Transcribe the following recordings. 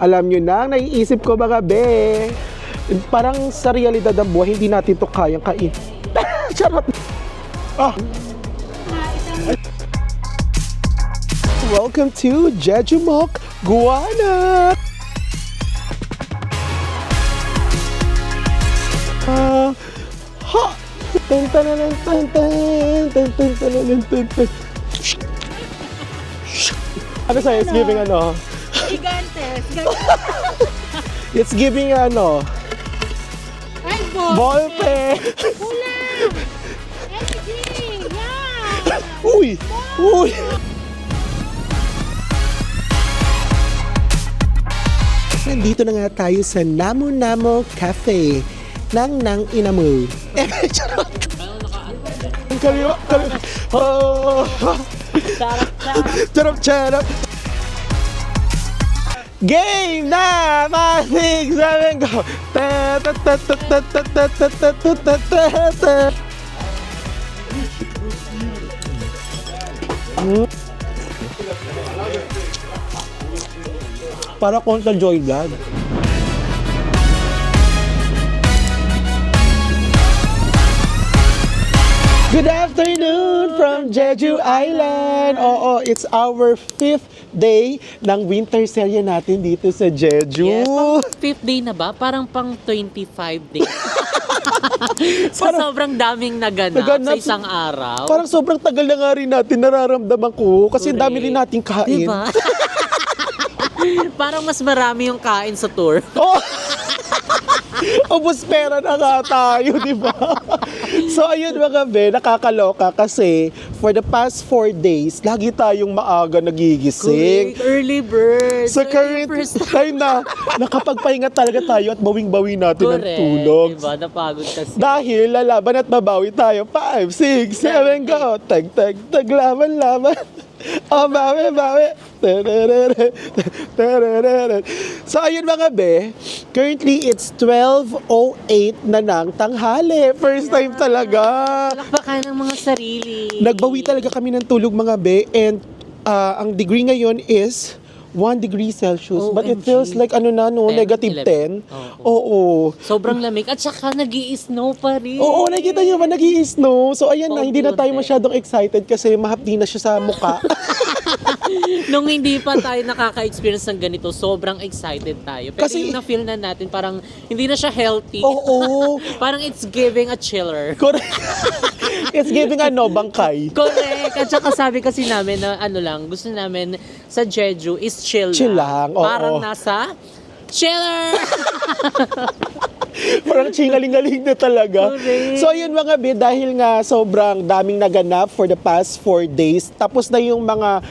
Alam nyo na, naiisip ko mga be. Parang sa realidad ng buhay, hindi natin to kayang kain. Charot! Ah. Welcome to Jeju Mok Guana! Ha! Tan tan tan tan tan tan tan tan tan tan. Ano sa'yo? It's giving ano? Gigantes. It's giving ano? Ay, Ballpen! Kulang! Anything! Yeah! Uy! Uy! Nandito na nga tayo sa Namo Namo Cafe ng Inamu. Charot! Ang kaliwa! Oh! Charap! Game na! 5, 6, 7, go! Para kontra Joy Vlog. Good afternoon from Jeju Island! Oo, it's our 5th day ng winter serye natin dito sa Jeju. Yes, pang 5th day na ba? Parang pang 25 days. Sobrang daming naganap sa isang araw. Parang sobrang tagal na nga rin natin nararamdaman ko kasi Correct. dami rin nating kain. Diba? Parang mas marami yung kain sa tour. Oh! Ubus pera na nga tayo, di ba? So ayun mga be, nakakaloka kasi for the past 4 days, lagi tayong maaga nagigising. Correct. Early bird. Sa current time na nakapagpahinga talaga tayo at bawing-bawi natin ng tulog. Diba? Napagod kasi. Dahil lalaban at mabawi tayo. 5, 6, 7, go! Tag, laban. Oh, bawi. So, ayun mga be, currently it's 12:08 na ng tanghali. First time talaga. Palakpakan ng mga sarili. Nagbawi talaga kami ng tulog mga be, and ang degree ngayon is 1 degree Celsius. But it OMG. feels like negative 10. Oo. Sobrang lamig. At saka nag-i-snow pa rin. Oo, nakita niyo ba, nag-i-snow. So ayan na, hindi na tayo Konti-unti. masyadong excited kasi mahapdi na siya sa mukha. Nung hindi pa tayo nakaka-experience ng ganito, sobrang excited tayo. Pero Kasi- yung na-feel na natin, parang hindi na siya healthy. Oo. Parang it's giving a chiller. Correct. It's giving bangkay. Correct. At saka sabi kasi namin na gusto namin sa Jeju is chill Chill lang, oo. Parang nasa chiller! Parang chingaling-galing na talaga. Correct. So ayun mga be, dahil nga sobrang daming naganap for the past 4 days, tapos na yung mga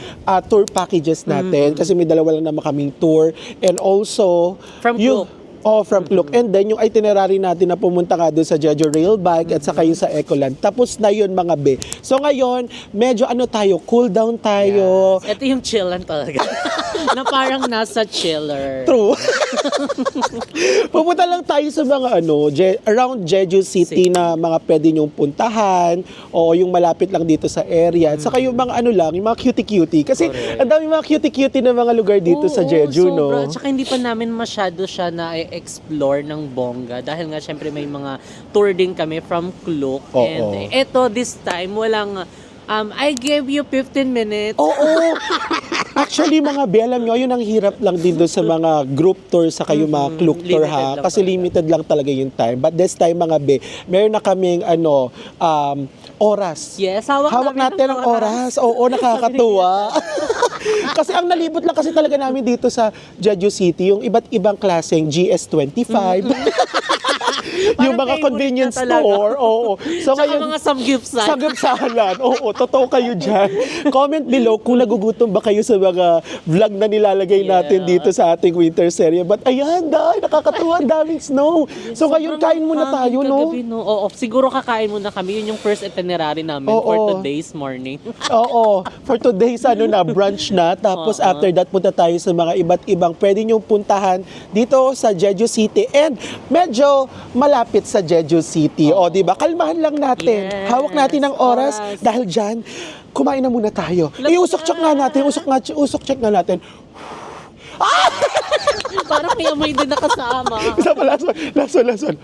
tour packages natin kasi may dalawa lang naman kaming tour, and also From yung Klook. From Klook. And then yung itinerary natin na pumunta nga doon sa Jeju Rail Bike at saka yung sa Ecoland. Tapos na yun mga be. So ngayon, medyo tayo, cool down tayo. Ito yung chill lang talaga. Na parang nasa chiller. True. Pupunta lang tayo sa mga around Jeju City na mga pwede nyong puntahan o yung malapit lang dito sa area. At saka yung mga yung mga cutie-cutie. Kasi Correct. ang dami mga cutie-cutie na mga lugar dito sa Jeju, sobra. no? Tsaka hindi pa namin masyado siya na-explore ng bongga. Dahil nga syempre may mga tour din kami from Klook. Oo. And eto, this time, walang I gave you 15 minutes. Oo. Actually, mga be, alam nyo, yun ang hirap lang din doon sa mga group tour sa kayo mga Klook tour, Limited ha? lang Kasi talaga. limited lang talaga yung time. But this time, mga be, meron na kaming oras. Yes, hawak Natin ang oras. Oo, nakakatuwa. Kasi ang nalibot lang kasi talaga namin dito sa Jeju City, yung iba't ibang klaseng GS25. Yung Parang mga favorite convenience na talaga. store. Oo. So Tsaka ngayon, mga samgyupsal. sagapsalan. Oo, totoo kayo dyan. Comment below kung nagugutom ba kayo sa mga vlog na nilalagay natin dito sa ating winter serye. But ayan, nakakatuwa, ang daming snow. So ngayon, Sobrang kain muna tayo, hangin no? kagabi, no? Oo, siguro kakain muna kami. Yun yung first itinerary namin for Oo. today's morning. Oo. For today's brunch na. Tapos after that, punta tayo sa mga iba't ibang pwede nyong puntahan dito sa Jeju City. And medyo malapit sa Jeju City. O, di ba? Kalmahan lang natin. Yes, Hawak natin ang oras. oras. Dahil dyan, kumain na muna tayo. Let's Iusok check nga natin. Usok check nga natin. Parang may amoy din nakasama. Isa pa, last one. Last one, last one.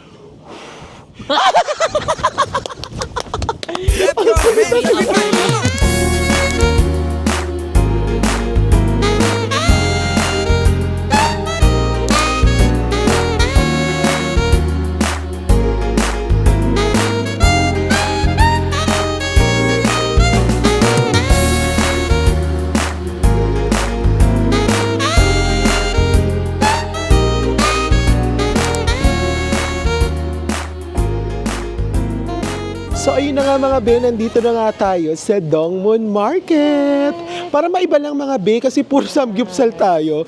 So ayun na nga mga be, nandito na nga tayo sa Dongmun Market. Para maiba lang mga be, kasi puro samgyupsal tayo.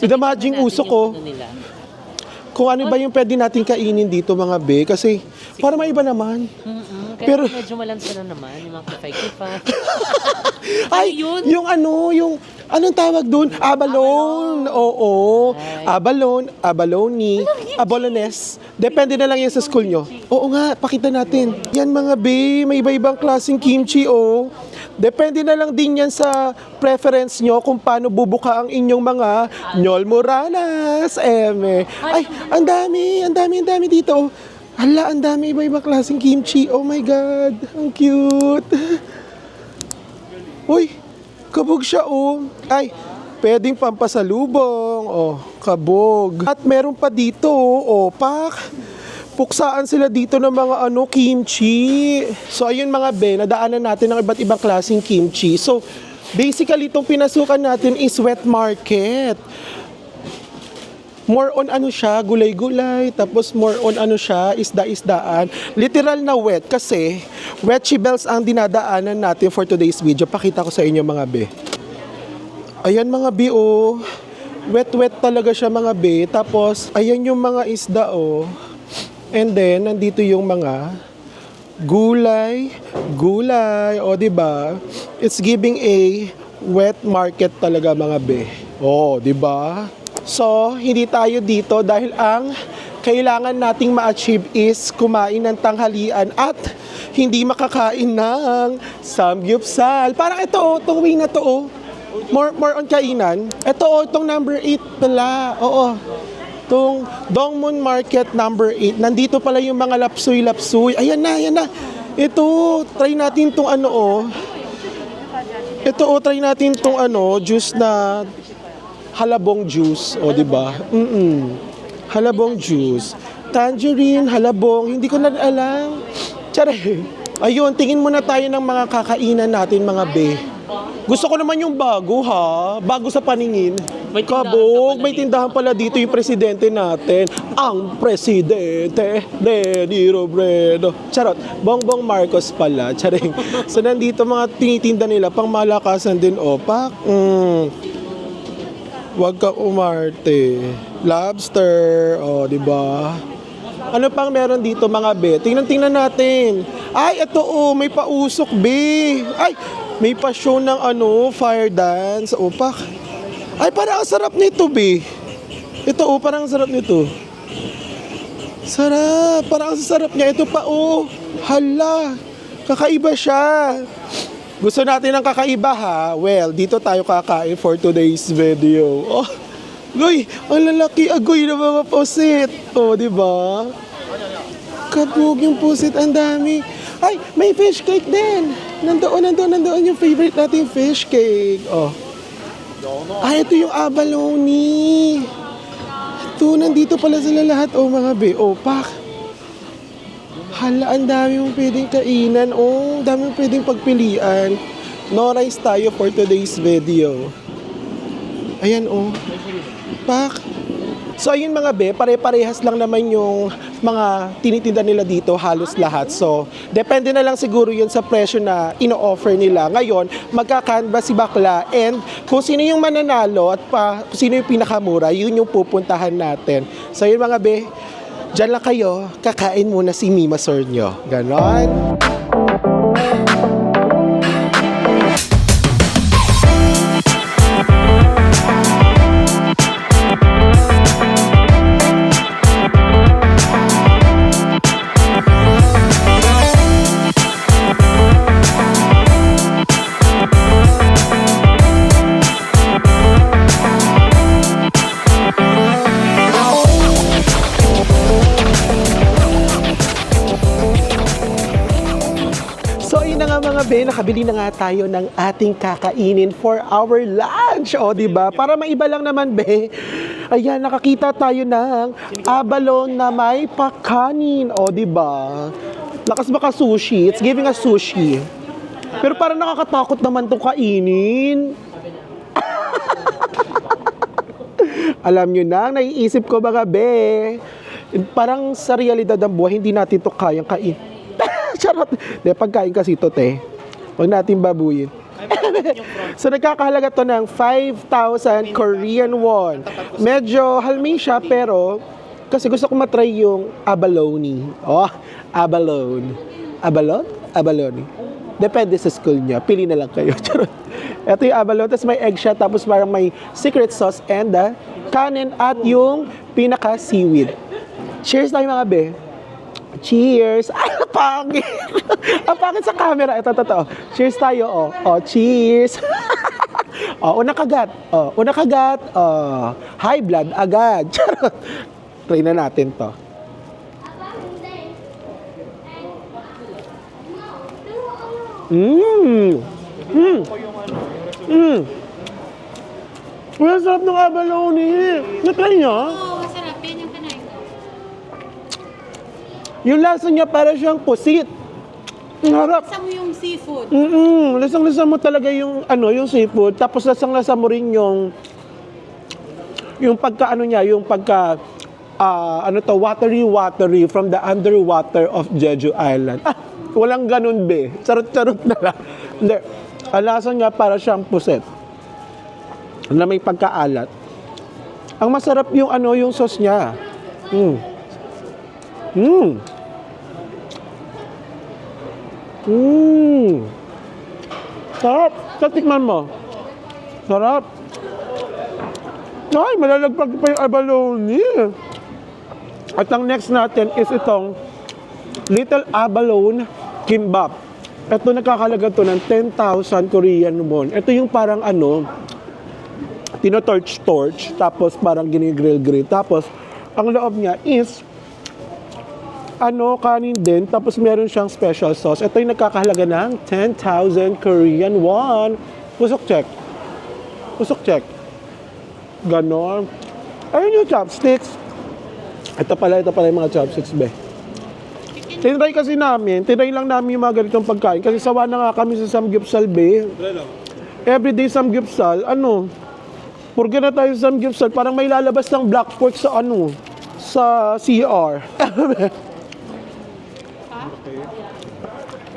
Idamaging uso ko. Ano nila? Kung ano ba yung pwede natin kainin dito mga be, kasi para maiba naman. Kaya Pero- medyo malansa na naman, yung mga kifay-kifa. Ay, yun? yung ano, yung, anong tawag doon? Abalone. Oo. Ay. Abalone, abalones. Depende na lang yan sa school nyo. Oo nga, pakita natin. Yan mga be, may iba-ibang klaseng kimchi, oh. Depende na lang din yan sa preference nyo kung paano bubuka ang inyong mga nyolmoranas. Ay, ang dami dito. Hala, ang dami iba-ibang klaseng kimchi. Oh my God, ang cute. Uy, kabog siya, oh. Ay, pwedeng pampasalubong. Oh, kabog. At meron pa dito, oh, pak. Puksaan sila dito ng mga kimchi. So ayun mga be, nadaanan natin ng iba't ibang klaseng kimchi. So basically itong pinasukan natin is wet market. More on siya, gulay-gulay, tapos more on siya, isda-isdaan. Literal na wet kasi vegetables ang dinadaanan natin for today's video. Pakita ko sa inyo mga be. Ayan mga be, oh. Wet-wet talaga siya mga be. Tapos ayan yung mga isda, oh. And then, nandito yung mga gulay, o di ba? It's giving a wet market talaga mga be. Oh, di ba? So, hindi tayo dito dahil ang kailangan nating ma-achieve is kumain ng tanghalian at hindi makakain ng samgyupsal. Parang ito, itong way na to, oh. More on kainan. Ito, itong number 8 pala. Oo. Itong Dongmun Market number 8. Nandito pala yung mga lapsoy. Ayan na. Ito, try natin itong Ito, try natin itong juice na halabong juice. O, di ba? Halabong juice. Tangerine, halabong. Hindi ko na alam. Tsare. Ayun, tingin muna tayo ng mga kakainan natin, mga be. Gusto ko naman yung bago, ha? Bago sa paningin. May tindahan ka Kabog, pala may tindahan pala dito yung presidente natin. Ang presidente, Leni Robredo. Charot, Bongbong Marcos pala. Charing. So nandito mga tinitinda nila, pang malakasan din, opak. Wag ka umarte. Lobster, di ba? Ano pang meron dito mga be? Tingnan natin. Ay, ito may pausok be. Ay, may pa-show ng fire dance. Opak. Ay, parang ang sarap nito be. Ito parang ang sarap nito. Sarap, parang ang sarap niya. Ito pa hala. Kakaiba siya. Gusto natin ng kakaiba ha? Well, dito tayo kakain for today's video. Oh, Goy, ang lalaki agoy ng mga pusit. Di ba? Kabog yung pusit, ang dami. Ay, may fish cake din. Nandoon yung favorite nating fish cake. Ay, ito yung abalone. Ito, nandito pala sila lahat. Mga be. Pak. Hala, ang dami mong pwedeng kainan. Ang dami mong pwedeng pagpilian. No rice tayo for today's video. Ayan, Pak. So ayun mga be, pare-parehas lang naman yung mga tinitinda nila dito, halos lahat. So depende na lang siguro yun sa presyo na ino-offer nila. Ngayon, magkakanvas si bakla and kung sino yung mananalo at kung sino yung pinakamura, yun yung pupuntahan natin. So yun mga be, dyan lang kayo, kakain muna si Mima Sornyo. Ganon. na nga mga be, nakabili na nga tayo ng ating kakainin for our lunch. O, di ba? Para maiba lang naman be. Ayan, nakakita tayo ng abalone na may pakanin. O, di ba? Lakas baka sushi. It's giving us sushi. Pero parang nakakatakot naman itong kainin. Alam nyo na, naiisip ko mga be. Parang sa realidad ng buhay, hindi natin ito kayang kain. Charot. De, pagkain kasi ito, te. Huwag natin babuyin. So, nagkakahalaga to ng 5,000 Korean won. Medyo halmay siya, pero kasi gusto ko matry yung abalone. Oh, abalone. Abalone? Abalone. Depende sa school niya. Pili na lang kayo. Charot. Ito yung abalone. Tapos may egg siya. Tapos parang may secret sauce and kanin at yung pinaka-seaweed. Cheers tayo mga be. Cheers. Ay, pangit. Ang pangit sa camera. Ito, totoo. Cheers tayo, oh. Oh, cheers. Oh, unang kagat. Oh, unang kagat. Oh, high blood agad. Charot. Try na natin to. Ang sarap ng abalone. Natry niyo? Oo, masarap. Yan yung kanain ko. Yung lasa niya para siyang pusit. Ang harap. Sa mo yung seafood. Lasang-lasa mo talaga yung yung seafood. Tapos lasang-lasa mo rin yung pagka niya, yung pagka watery from the underwater of Jeju Island. Ah, walang ganun be. Charot-charot na lang. Hindi. Ang lasa niya para siyang puset na may pagkaalat. Ang masarap yung yung sauce niya. Sarap. Tatikman mo. Sarap. Ay, malalagpag pa yung abalone. At ang next natin is itong Little Abalone Kimbap. Ito nakakalaga to ng 10,000 Korean won. Ito yung parang tino-torch, tapos parang ginigrill-grill. Tapos, ang loob niya is kanin din, tapos meron siyang special sauce. Ito yung nagkakahalaga ng 10,000 Korean won. Pusok check. Pusok check. Ganon. Ayun yung chopsticks. Ito pala yung mga chopsticks, be. Tinry kasi namin, tinry lang namin yung mga ganitong pagkain. Kasi sawa na nga kami sa Samgyupsal, be. Everyday Samgyupsal, purga na tayo sa Samgyupsal, parang may lalabas ng black pork sa sa CR.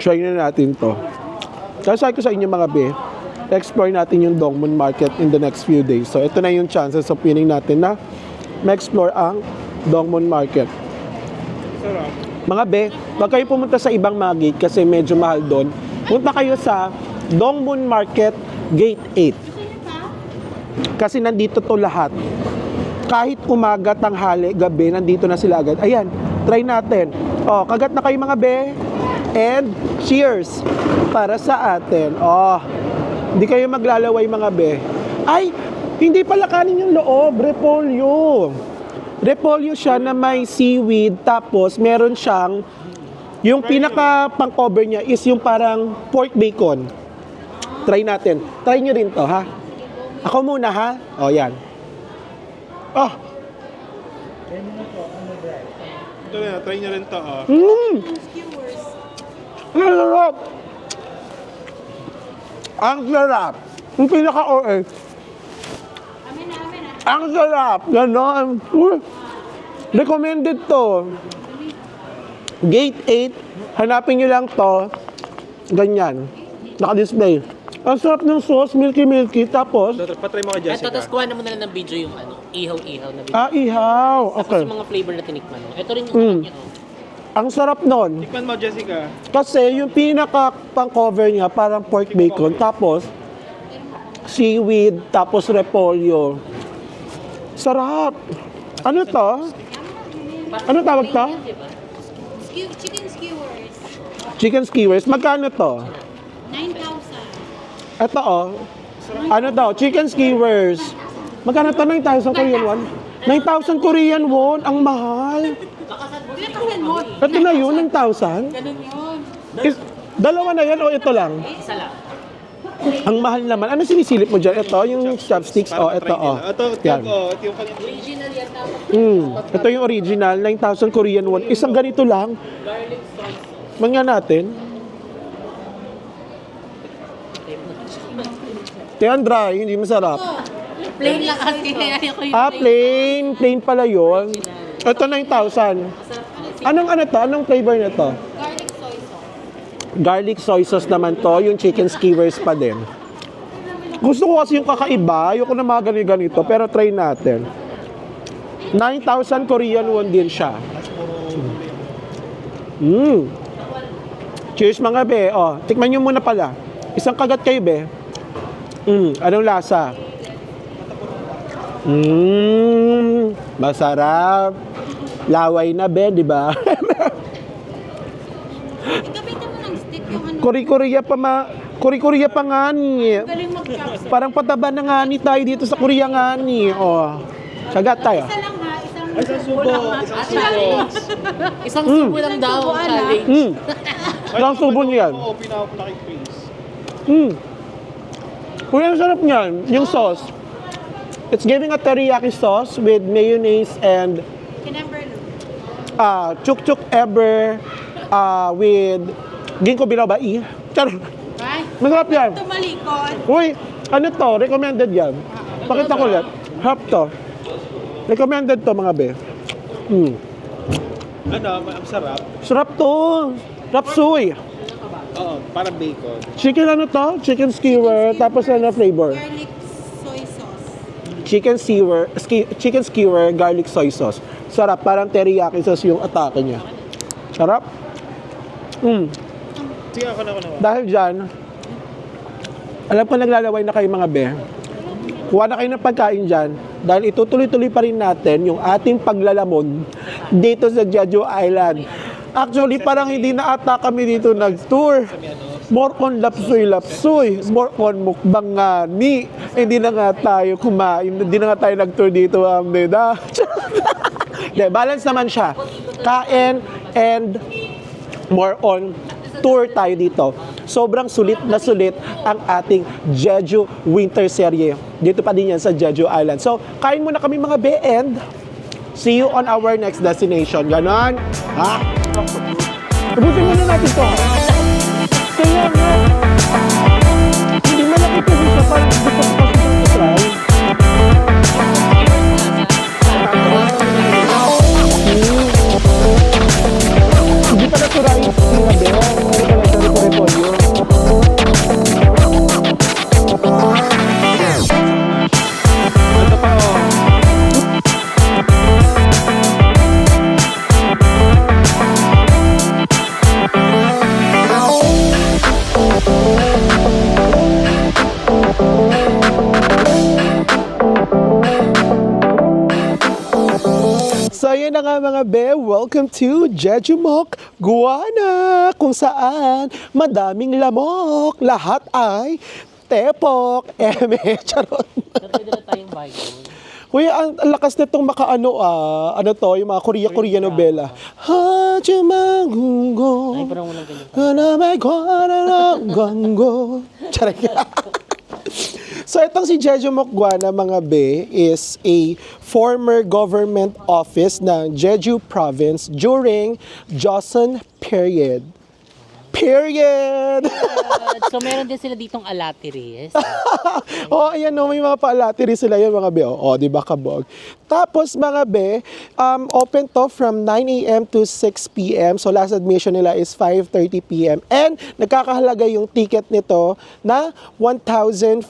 Try na natin to. Kasi sabi ko sa inyo mga be, explore natin yung Dongmun Market in the next few days. So ito na yung chances of pinning natin na ma-explore ang Dongmun Market. Mga be, wag kayo pumunta sa ibang mga gate kasi medyo mahal doon. Punta kayo sa Dongmun Market Gate 8. Kasi nandito to lahat. Kahit umaga, tanghali, gabi, nandito na sila agad. Ayan, try natin. Oh, kagat na kayo mga be. And cheers para sa atin. Oh, hindi kayo maglalaway mga be. Ay, hindi pala kanin yung loob. Repolyo. Repolyo siya na may seaweed. Tapos meron siyang, yung pinaka pang cover niya is yung parang pork bacon. Try natin. Try nyo rin to, ha? Ako muna, ha? O, yan. Oh. Ito na, try nyo rin to. Skewers. Ang sarap. Ang sarap. Yung pinaka-OA. Amin na. Ang sarap. Ganon. Recommended to. Gate 8. Hanapin nyo lang to. Ganyan. Naka-display. Ang sarap ng sauce, milky. Tapos, Patry mo kay Ito, Jessica. tapos kuha naman na lang ng video yung ihaw-ihaw na video. ihaw. Tapos Okay. yung mga flavor na tinikman mo. Ito rin yung kanya. Ang sarap nun. Tikman mo, Jessica. Kasi yung pinaka pang cover niya, parang pork bacon. Tapos, seaweed. Tapos, repolyo. Sarap. Ano to? Ano tawag to? Chicken skewers. Chicken skewers. Magkano to? 9,000. Ito ano daw? Chicken skewers. Magkano to? 9,000 Korean won? 9,000 Korean won? Ang mahal. Pinakasan mo. Ito na yun, 9,000? Ganun yun. Dalawa na yan o ito lang? Isa lang. Ang mahal naman. Ano sinisilip mo dyan? Ito, yung chopsticks. Oh, ito, oh. Ito, Yan. ito yung kanina. Original yan tapos Ito yung original, 9,000 Korean won. Isang ganito lang. garlic sauce. Mangyan natin. Yan dry, hindi masarap. Plain lang kasi ayoko yung Plain. Plain pala yun. Ito 9,000. Anong ano to? Anong flavor na to? Garlic soy sauce. Garlic soy sauce naman to, yung chicken skewers pa din. Gusto ko kasi yung kakaiba, ayoko na mga ganito, pero try natin. 9,000 Korean won din siya. Cheers mga be. Oh, tikman nyo muna pala. Isang kagat kayo be. Anong lasa? Masarap. Laway na be, di ba? Gamitin mo ng stick yung ano. Kuri-Korea pa nga ni. Galing mag-chop. Parang pataba na nga ni tayo dito sa Korea nga ni. Oh. Sagat tayo. Isa lang ha, isang Isang subo. Isang subo. Isang subo lang daw subuan, challenge. Ilang subo niyan? Oo, pinaka-laki face. Kuya, ang sarap niyan. Yung sauce. It's giving a teriyaki sauce with mayonnaise and kinamberlo. chuk-chuk ever with ginkgo biloba. Charot. Right? Masarap yan. Tumalikod. Uy, ano to? Recommended yan. Pakita ko ulit. Harap to. Recommended to mga be. Ang sarap. Sarap to. Rapsoy. Oo, parang bacon. Chicken ano to? Chicken skewer. Tapos ano flavor? Garlic soy sauce. Chicken skewer, garlic soy sauce. Sarap. Parang teriyaki sauce yung atake niya. Sarap. Sige, ako na. Dahil dyan, alam ko naglalaway na kayo mga be. Kuha na kayo ng pagkain dyan dahil itutuloy-tuloy pa rin natin yung ating paglalamon dito sa Jeju Island. Actually, parang hindi na ata kami dito nag-tour. More on lapsoy-lapsoy. More on mukbang nga ni. Hindi na nga tayo kumain. Hindi na nga tayo nag-tour dito. Balance naman siya. Kain and more on tour tayo dito. Sobrang sulit na sulit ang ating Jeju Winter Serie. Dito pa din yan sa Jeju Island. So, kain muna kami mga be and see you on our next destination. Ganon? Ha? Ubusin muna natin to. Kaya nga. Hindi malaki ito dito. Parang gusto ko kasi ito try. Hindi pala ito rice. Mga be. Hindi pala ito repolyo. Ito pa, oh. So yun na nga mga be, welcome to Jeju Mok Guana, kung saan madaming lamok, lahat ay tepok, charot. Pwede na tayong bago. Kuya, ang lakas nitong makaano ano to, yung mga Korea novela. Hajimagungo, Ay, parang walang ganyan. hanamay gwanananggango. Charot. So itong si Jeju Mok Guana mga be is a former government office ng Jeju Province during Joseon period. So, meron din sila ditong alatiris. Ayan no, may mga paalatiri sila yun mga be. Di ba kabog? Tapos mga be, open to from 9 a.m. to 6 p.m. So last admission nila is 5:30 p.m. And nagkakahalaga yung ticket nito na 1,500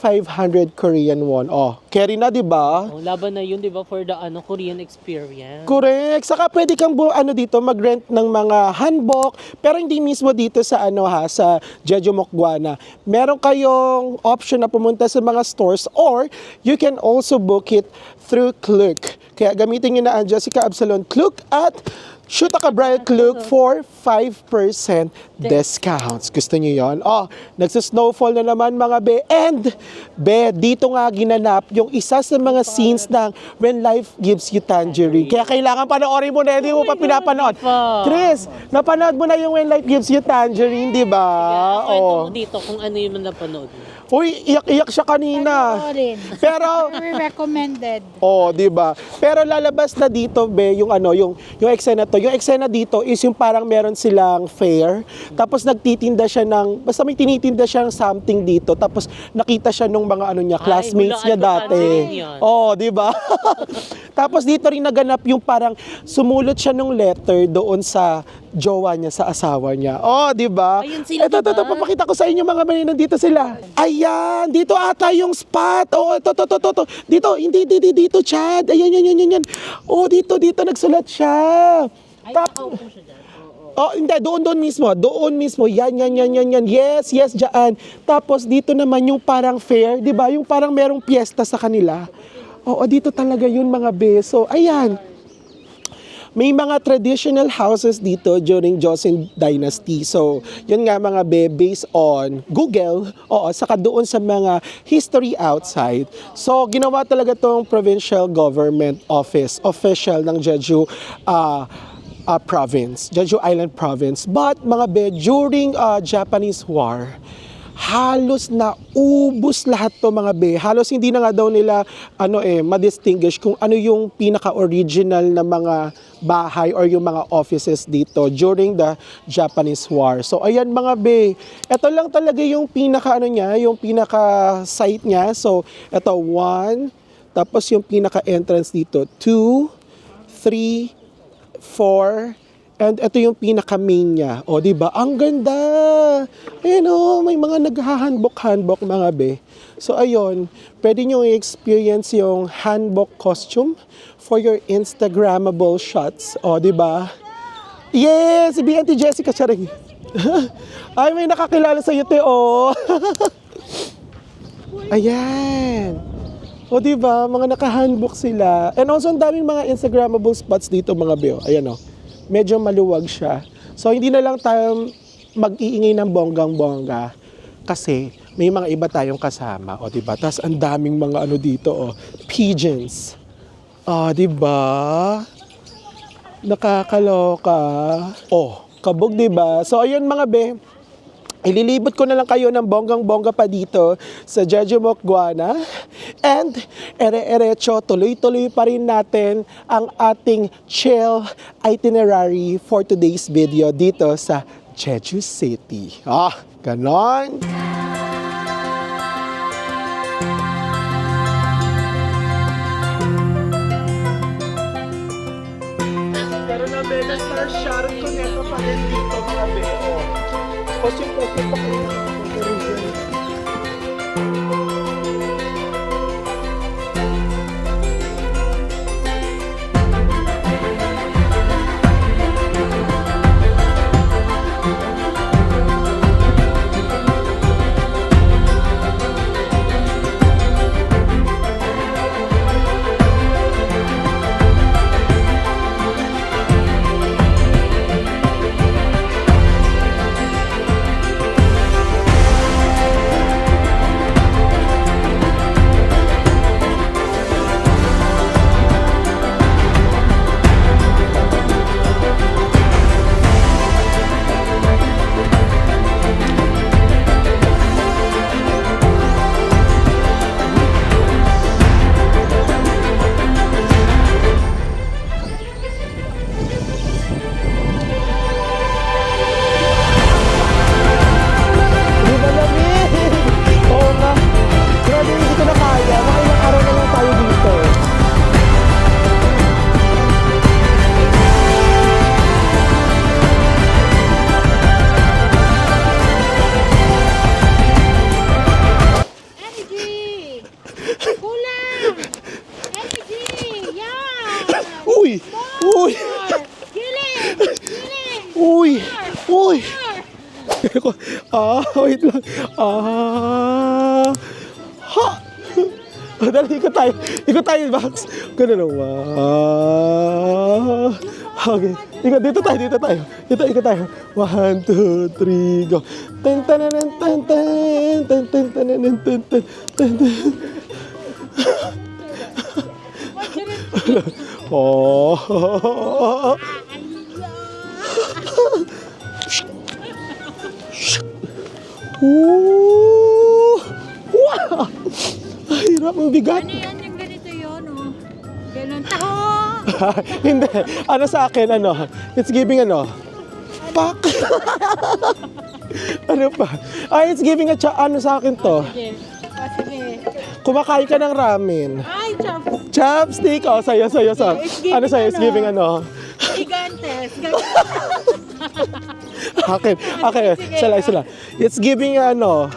Korean won. Carry na, di ba? Laban na yun, di ba, for the Korean experience. Correct. Saka pwede kang dito mag-rent ng mga hanbok, pero hindi mismo dito sa sa Jeju Mok Guana. Meron kayong option na pumunta sa mga stores or you can also book it through Klook. Kaya gamitin niyo na ang Jessica Absalon Klook at Shoot a Bright Look for 5% discounts. Gusto niyo yon? Oh, nagsasnowfall na naman mga be. And, be, dito nga ginanap yung isa sa mga scenes ng When Life Gives You Tangerine. Kaya kailangan panoorin mo na, hindi mo pa pinapanood. Chris, napanood mo na yung When Life Gives You Tangerine, di ba? Kwento mo dito kung ano yung napanood mo. Uy, iyak-iyak siya kanina. Panoorin. Pero, Very recommended. oh, 'di ba? Pero lalabas na dito be yung ano, yung eksena to. Yung eksena dito is yung parang meron silang fair. Tapos nagtitinda siya ng basta may tinitinda siyang something dito. Tapos nakita siya nung mga ano niya, classmates niya hulaan ko dati. pansin yun. Oh, 'di ba? Tapos dito rin naganap yung parang sumulot siya ng letter doon sa jowa niya, sa asawa niya. Oh, 'di ba? Ayun sila, Ito, diba? papakita ko sa inyo mga manay, nandito sila. Ayan, dito ata yung spot. Oh, ito. Dito, hindi, dito, Chad. Ayan, yan. Oh, dito, nagsulat siya. Ay, Tap- nakaupo siya dyan. Oh, hindi, doon mismo. Doon mismo. Yan. Yes, dyan. Tapos dito naman yung parang fair, di ba? Yung parang merong piyesta sa kanila. Oo, dito talaga yun mga beso. Ayan. May mga traditional houses dito during Joseon Dynasty. So, yun nga mga based on Google, saka doon sa mga history outside. So, ginawa talaga tong provincial government office, official ng Jeju province, Jeju Island province. But mga during Japanese War, halos na ubos lahat to mga be. Halos hindi na nga daw nila ma-distinguish kung ano yung pinaka-original na mga bahay or yung mga offices dito during the Japanese War. So ayan mga be, ito lang talaga yung yung pinaka-site niya. So ito 1, tapos yung pinaka-entrance dito 2, 3, 4, and ito yung pinaka-main niya. O, di ba? Ang ganda! Ayan o, may mga naghahanbok-hanbok mga be. So, ayun, pwede nyo i-experience yung hanbok costume for your Instagrammable shots. O, di ba? Yes! Si Auntie Jessica Charing. Ay, may nakakilala sa'yo, te, o. Ayan. O, di ba? Mga nakahanbok sila. And also, ang daming mga Instagrammable spots dito, mga be. Ayan o. Medyo maluwag siya. So, hindi na lang tayo mag-iingay ng bonggang-bongga kasi may mga iba tayong kasama. O, diba? Tapos, ang daming mga dito, pigeons. O, diba? Nakakaloka. O, kabog, diba? So, ayun mga be. Ililibot ko na lang kayo ng bonggang-bongga pa dito sa Jeju Mokguana. And ere-erecho, tuloy-tuloy pa rin natin ang ating chill itinerary for today's video dito sa Jeju City. Ganon. Pero na be, na-star Sharon Cuneta pa rin dito mga be. Kasi pa kayo. Wait lang. Ha! Dali, ikot tayo. Ikot tayo, Max. Ganun naman. Okay. Ikot, dito tayo. Dito, ikot tayo. 1, 2, 3, go. Ten, tananan, ten, ten, ten, ten, tananan, ten, ten, ten, ten. Oh. Ooh. Wow! Ay, hirap, mabigat. Ano yan? Yung ganito yun, oh. Ganun. Taho! Hindi. Ano sa akin, ano? It's giving ano? Pak! Ano pa? Ay, it's giving ano sa akin to? Sige. Sige. Kumakain ka ng ramen. Ay, chops. Chopstick! Oh, sayo. It's giving Ano sa'yo? It's ano? giving ano? Gigantes. Akin. Sila. It's giving ano?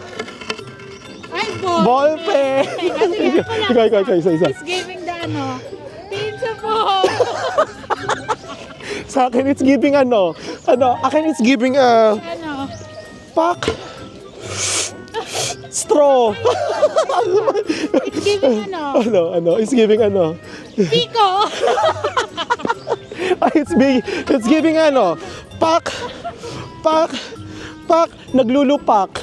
Ay, ball. Ball pen! Sige, Ikaw, isa. It's giving the ano? Pizza po. Sa akin, it's giving ano? Akin, it's giving Ano? pak! Straw! It's giving ano? Ano? It's giving ano? Pico. Ay, it's giving ano? Pak! Naglulupak.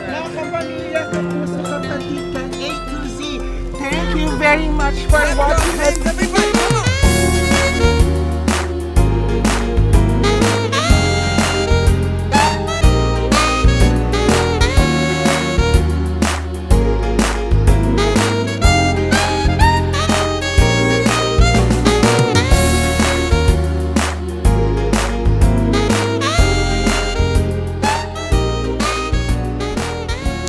Mga kapamilya, kapuso kapatid A to Z. Thank you very much for watching us.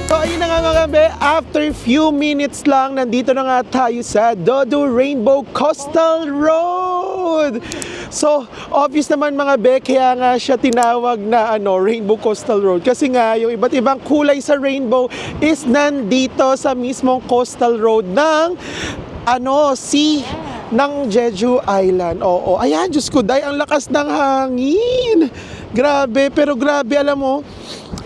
So ayun na nga mga be, after few minutes lang, nandito na nga tayo sa Dodo Rainbow Coastal Road. So, obvious naman mga be, kaya nga siya tinawag na Rainbow Coastal Road. Kasi nga, yung iba't ibang kulay sa rainbow is nandito sa mismong coastal road ng sea ng Jeju Island. Oo, ayan, Diyos ko, day, ang lakas ng hangin. Grabe, pero grabe, alam mo,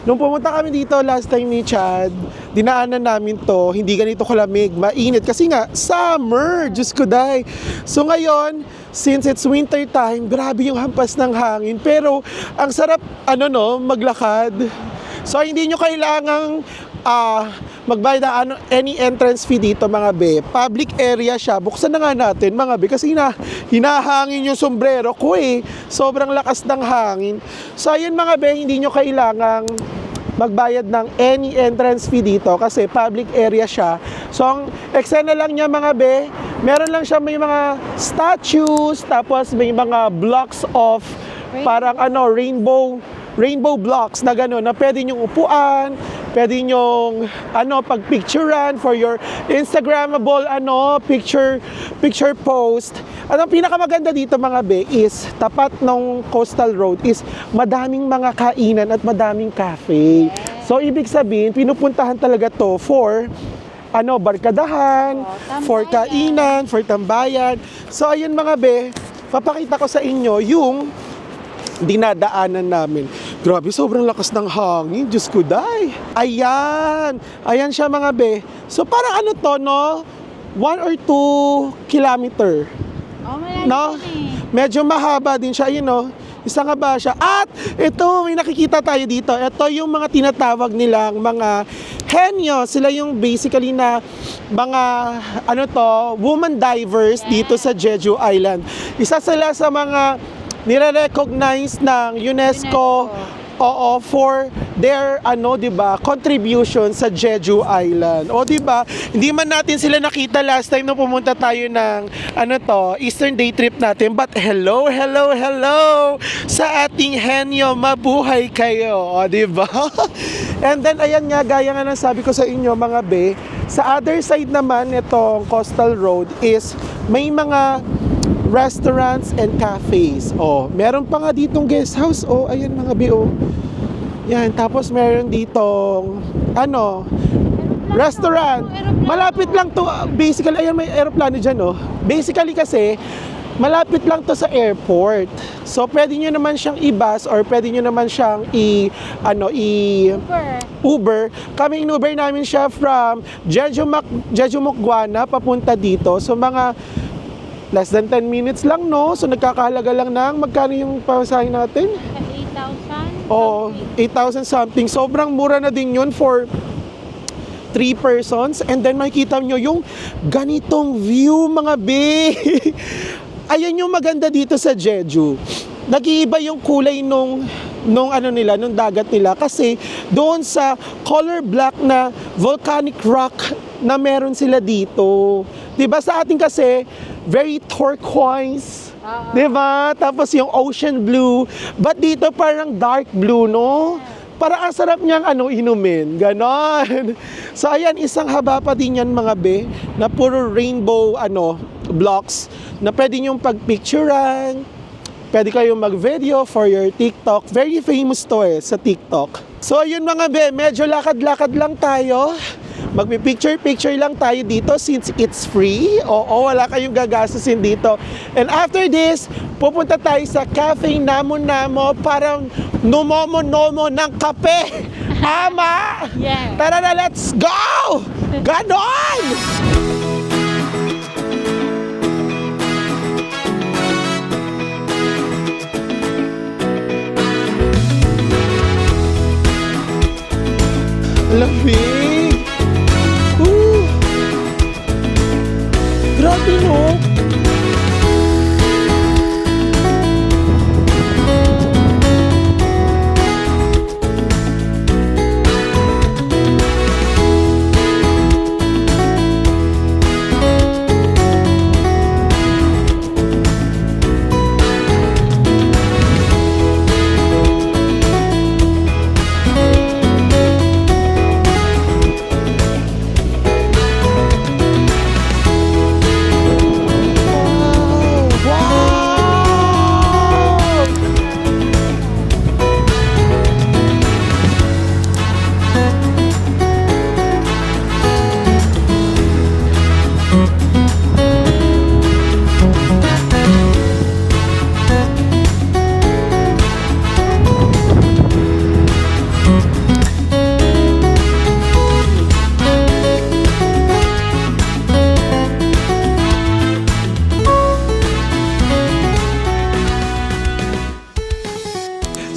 nung pumunta kami dito last time ni Chad, dinaanan namin to, hindi ganito kalamig, mainit. Kasi nga, summer, Diyos ko day. So ngayon, since it's winter time, grabe yung hampas ng hangin. Pero, ang sarap, maglakad. So, hindi nyo kailangang magbayad ng any entrance fee dito mga be. Public area siya. Buksan na nga natin mga be kasi hinahangin yung sombrero ko eh. Sobrang lakas ng hangin. So ayun mga be, hindi nyo kailangang magbayad ng any entrance fee dito kasi public area siya. So ang eksena lang niya mga be, meron lang siya may mga statues, tapos may mga blocks of parang rainbow blocks na gano'n na pwede nyong upuan, pwede nyong pagpicturean for your Instagrammable picture post. At ang pinakamaganda dito mga be is tapat ng coastal road is madaming mga kainan at madaming cafe. So ibig sabihin pinupuntahan talaga to for barkadahan, for kainan, for tambayan. So ayun mga be, papakita ko sa inyo yung dinadaanan namin. Grabe, sobrang lakas ng hangin. Diyos ko, day. Ayan siya mga be. So parang 1 or 2 kilometer. Oh, malalim No? eh. Medyo mahaba din siya, Isa nga ba siya? At ito, may nakikita tayo dito. Ito yung mga tinatawag nilang mga henyo. Sila yung basically na mga woman divers dito sa Jeju Island. Isa sila sa mga nire-recognize ng UNESCO for their contribution sa Jeju Island. O di ba? Hindi man natin sila nakita last time na pumunta tayo ng Eastern Day trip natin. But hello sa ating henyo, mabuhay kayo. O di ba? And then ayan nga, gaya nga ng sabi ko sa inyo mga be, sa other side naman itong coastal road is may mga restaurants and cafes. Meron pa nga ditong guest house. Ayan mga be. Yan, tapos meron ditong restaurant. Malapit lang to. Basically, ayan may aeroplano dyan. Basically kasi, malapit lang to sa airport. So pwede nyo naman siyang i-bus or pwede nyo naman siyang Super. Uber. Kaming Uber namin siya from Jeju Mokguana papunta dito. So mga less than 10 minutes lang, no? So nagkakahalaga lang ng magkano yung pamasahe natin? 8,000? Oo, 8,000 something. Sobrang mura na din yun for 3 persons. And then makikita nyo yung ganitong view, mga be. Ayan yung maganda dito sa Jeju. Nag-iiba yung kulay nung dagat nila kasi doon sa color black na volcanic rock na meron sila dito. 'Di ba sa atin kasi very turquoise, 'di ba? Tapos yung ocean blue, but dito parang dark blue, no? Para ang sarap niyang inumin, ganon. So ayan, isang haba pa din yan mga be, na puro rainbow blocks na pwede niyong pagpicturean. Pwede kayong mag-video for your TikTok. Very famous to sa TikTok. So ayun mga be, medyo lakad-lakad lang tayo. Magpi-picture lang tayo dito since it's free. Oo, wala kayong gagastusin dito. And after this, pupunta tayo sa Cafe Namo-Namo para numomo-nomo ng kape. Ama! Yeah. Tara na, let's go! Ganon! Lamig! Grabe, no?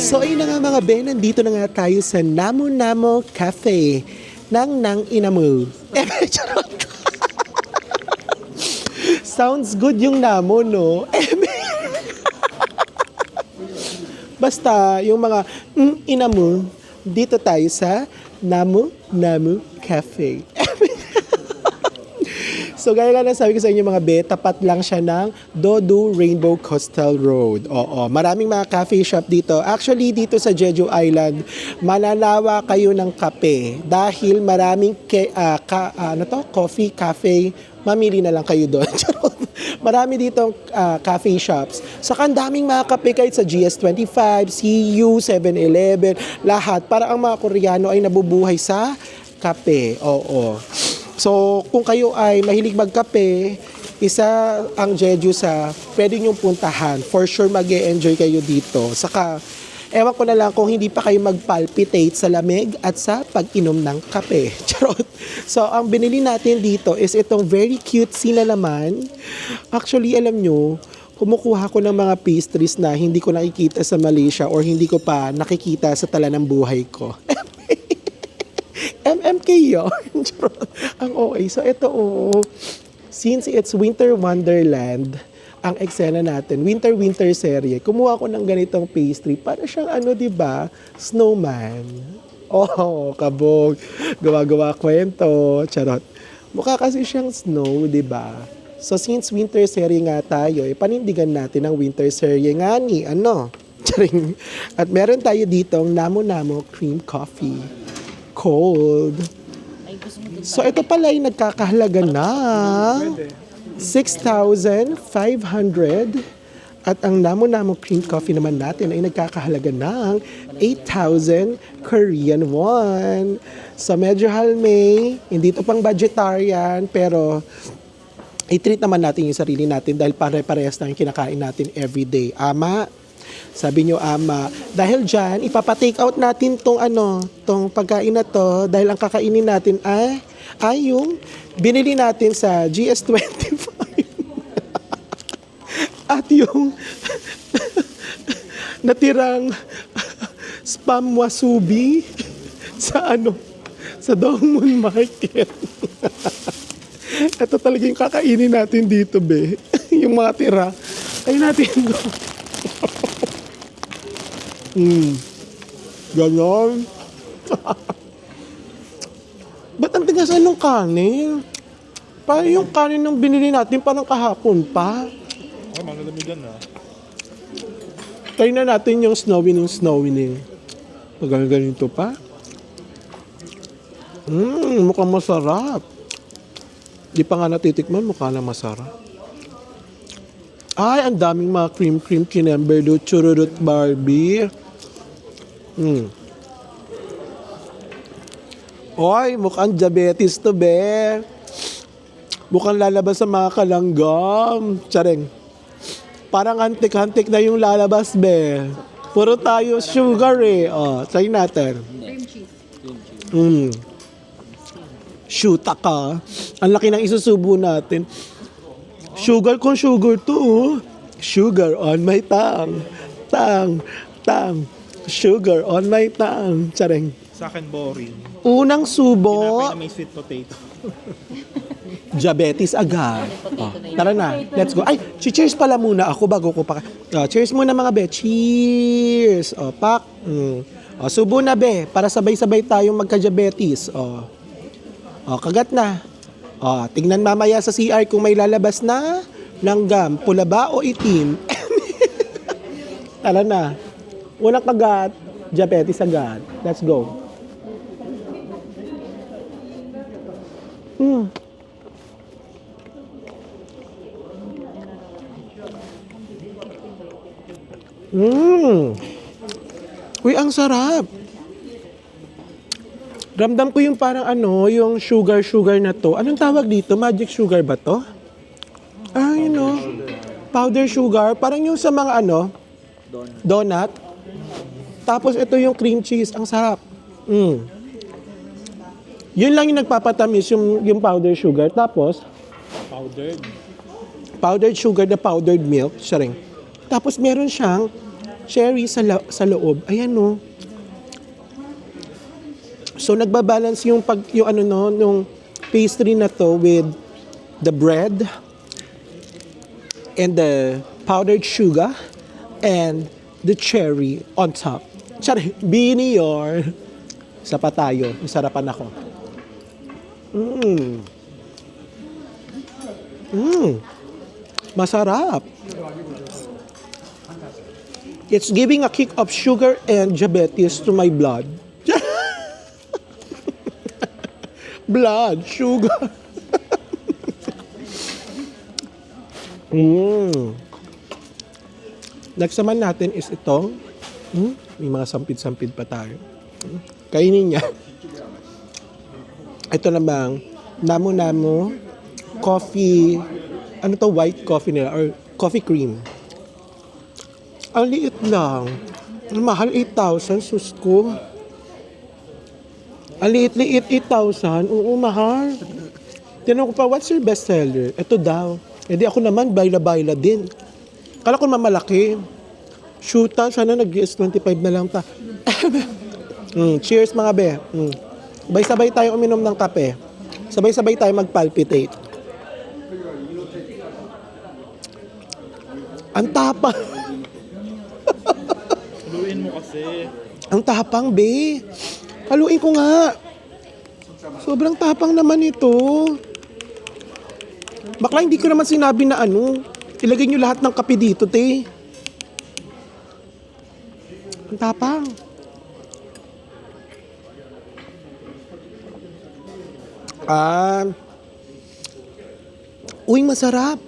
So ayun na nga mga be, nandito na nga tayo sa Namo-Namo Cafe ng Nang Inamu. Charot. Sounds good yung Namo, no? Basta yung mga inamu, dito tayo sa Namo-Namo Cafe. So gaya nga sabi ko sa inyo mga be, tapat lang siya ng Dodu Rainbow Coastal Road. Oo, maraming mga cafe shop dito. Actually dito sa Jeju Island, mananawa kayo ng kape dahil maraming coffee, cafe, mamili na lang kayo doon. Marami dito cafe shops. Saka ang daming mga kape kahit sa GS25, CU, 7-Eleven, lahat. Para ang mga Koreano ay nabubuhay sa kape. Oo. So, kung kayo ay mahilig magkape, isa ang Jeju sa pwede nyong puntahan. For sure, mag-e-enjoy kayo dito. Saka, ewan ko na lang kung hindi pa kayo mag-palpitate sa lamig at sa pag-inom ng kape. Charot. So, ang binili natin dito is itong very cute sinalaman. Actually, alam nyo, kumukuha ko ng mga pastries na hindi ko nakikita sa Malaysia or hindi ko pa nakikita sa tala ng buhay ko. MMK yun. Ang okay. So, ito since it's Winter Wonderland, ang eksena natin, Winter serye, kumuha ko ng ganitong pastry para siyang diba, snowman. Oh, kabog. Gawa-gawa kwento. Charot. Mukha kasi siyang snow, diba? So, since winter serye nga tayo, panindigan natin ang winter serye nga ni, Charing. At meron tayo ditong Namo-Namo Cream Coffee. Cold. So ito pala ay nagkakahalaga na 6,500 at ang Namo-Namo Cream Coffee naman natin ay nagkakahalaga ng 8,000 Korean won. So medyo halmay, hindi ito pang vegetarian pero i-treat naman natin yung sarili natin dahil pare-parehas na yung kinakain natin everyday. Ama, sabi nyo ama. Dahil dyan, ipapa-take out natin tong pagkain na to dahil ang kakainin natin ay yung binili natin sa GS25. At yung natirang spam wasubi sa sa Dongmun Market. Ito talaga yung kakainin natin dito, be. Yung mga tira. Ay natin doon. Ganon. Ba't ang tigasan ng kanin? Parang yung kanin ng binili natin parang kahapon pa. Ay, malalamigan na. Try na natin yung snowy. Pag ganito pa. Mukhang masarap. Di pa nga natitikman, mukha na masarap. Ay, ang daming mga cream, kinemberdo, chururut Barbie. Oy, mukhang diabetes to, be. Mukhang lalabas sa mga kalanggam. Tsareng. Parang antik-antik na yung lalabas, be. Puro tayo sugar eh. O, try natin. Shoota ka. Ang laki ng isusubo natin. Sugar kung sugar to, oh. Sugar on my tongue. Tang. Sugar on my tongue. Tsareng. Sa akin, boring. Unang subo. Tinapay na may sweet potato. Diabetes agad. Oh, tara na, let's go. Ay, cheers pala muna ako bago ko pa. Cheers muna mga be. Cheers. O, pak. O, subo na be, para sabay-sabay tayong magka-diabetes. O, kagat na. O, tingnan mamaya sa CR kung may lalabas na langgam, pula ba o itim. Tara na. Unang kagat, diabetes agad. Let's go. Uy, ang sarap. Ramdam ko yung parang yung sugar na to. Anong tawag dito? Magic sugar ba to? Powder sugar. Parang yung sa mga donut. Tapos ito yung cream cheese. Ang sarap. Yun lang yung nagpapatamis, yung powder sugar. Tapos, powdered sugar na powdered milk. Siya rin. Tapos meron siyang cherry sa loob. Ayan, no. So nagbabalance yung pastry na to with the bread and the powdered sugar and the cherry on top. Sorry, Binior. Isa pa tayo. Masarapan ako. Masarap. It's giving a kick of sugar and diabetes to my blood. Blood, sugar. Next naman natin is itong may mga sampid-sampid pa tayo. Kainin niya. Ito namang Namu coffee, white coffee nila or coffee cream. Ang liit lang. Ang mahal, 8,000. Sus ko. Ang liit, 8,000. Oo, mahal. Tinanong ko pa, what's your best seller? Ito daw. E di ako naman, baila-baila din. Kala ko mamalaki. Shoota, sana nag-GS25 na lang ta. Cheers mga be. Sabay-sabay tayo uminom ng kape. Sabay-sabay tayo mag-palpitate. Ang tapang. Haluin mo kasi. Ang tapang, be. Haluin ko nga. Sobrang tapang naman ito. Bakla, hindi ko naman sinabi na ilagay nyo lahat ng kape dito, te. Ang tapang. Uy, masarap.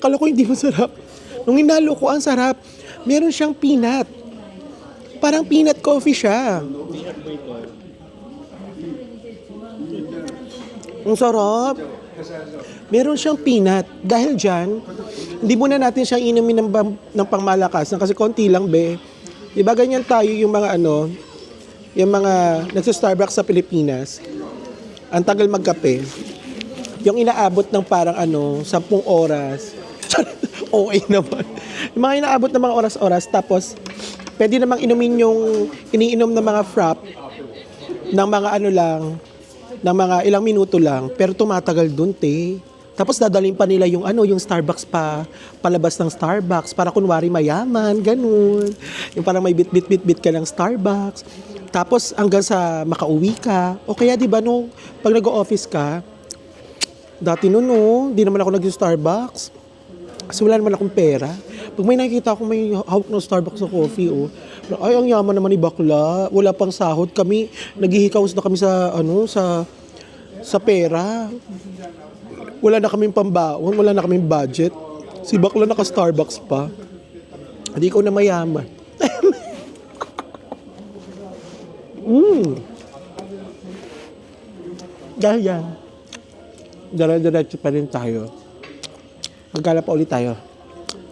Kala ko hindi masarap. Nung inalo ko, ang sarap. Meron siyang peanut. Parang peanut coffee siya. Ang sarap. Meron siyang peanut. Dahil dyan, hindi muna natin siyang inumin ng pangmalakasan kasi konti lang, be. Diba ganyan tayo yung mga yung mga nagsa-Starbucks sa Pilipinas. Ang tagal magkape. Yung inaabot ng parang 10 oras. Okay naman. Yung mga inaabot ng mga oras-oras tapos pwede namang inumin yung iniinom ng mga frap ng mga ng mga ilang minuto lang, pero tumatagal dun, te. Tapos dadalhin pa nila yung yung Starbucks palabas ng Starbucks para kunwari mayaman, ganun. Yung parang may bit ka ng Starbucks. Tapos hanggang sa makauwi ka. O kaya 'di ba pag nag-o-office ka, dati di naman ako nag-Starbucks. Kasi wala naman akong pera. Pag may nakikita ako may hawak ng Starbucks na coffee, ay, ang yaman naman ni bakla. Wala pang sahod. Kami, naghihikaos na kami sa pera. Wala na kaming pambaon, wala na kaming budget. Si bakla naka-Starbucks pa. Hindi ko na mayaman. Dahil yan, dire-diretso pa rin tayo. Magkala pa ulit tayo.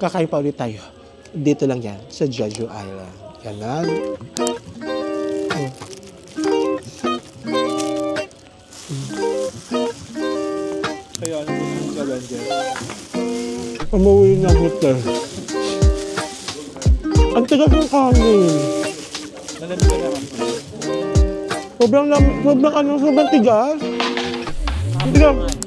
Kakain pa ulit tayo. Dito lang yan, sa Jeju Island. Yan lang. Kaya ano yung galan dyan? Umuwi na hotel. Ang tigas ng kanin. Nalamig ka naman. Sobrang tigas. Ang tigas.